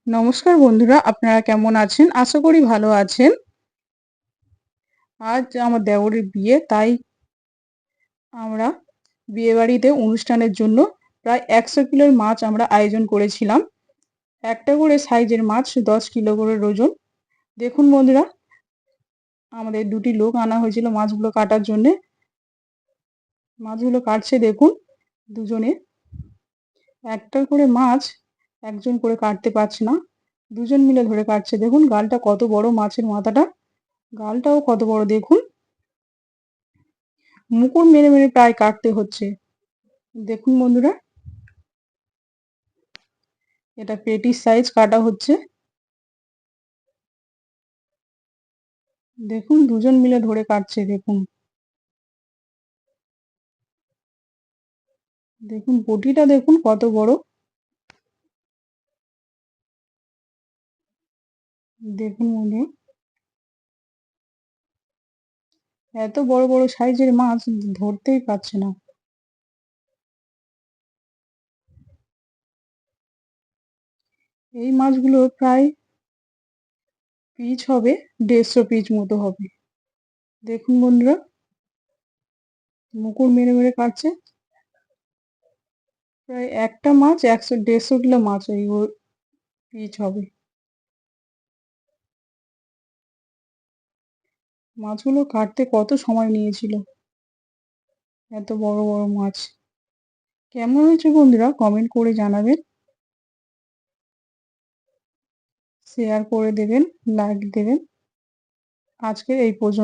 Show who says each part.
Speaker 1: নমস্কার বন্ধুরা, আপনারা কেমন আছেন? আশা করি ভালো আছেন। আজ আমার দেওরের বিয়ে, তাই আমরা বিয়েবাড়িতে অনুষ্ঠানের জন্য প্রায় ১০০ কিলোর মাছ আমরা আয়োজন করেছিলাম। একটা করে সাইজের মাছ ১০ কিলো করে ওজন। দেখুন বন্ধুরা, আমাদের ২ টি লোক আনা হয়েছিল মাছগুলো কাটার জন্যে। মাছগুলো কাটছে দেখুন দুজনে। একটা করে মাছ একজন করে কাটতে পারছে না। দুজন মিলে ধরে কাটছে। দেখুন গালটা কত বড় মাছের মাথাটা। গালটাও কত বড় দেখুন। মুকুট মেরে মেরে প্রায় কাটতে হচ্ছে। দেখুন বন্ধুরা, এটা পেটির সাইজ কাটা হচ্ছে। দেখুন দুজন মিলে ধরে কাটছে। দেখুন দেখুন বটিটা দেখুন কত বড়। দেখুন বন্ধুরা, এত বড় বড় সাইজের মাছ ধরতেই পারছে না। এই মাছগুলো প্রায় পিচ হবে ১৫০ পিচ মতো হবে। দেখুন বন্ধুরা, মুকুট মেরে মেরে কাটছে। প্রায় একটা মাছ ১০০-১৫০ কিলো মাছ এই পিচ হবে। মাছগুলো কাটতে কত সময় নিয়েছিল, এত বড় বড় মাছ। কেমন হয়েছে বন্ধুরা কমেন্ট করে জানাবেন, শেয়ার করে দেবেন, লাইক দেবেন। আজকে এই পর্যন্ত।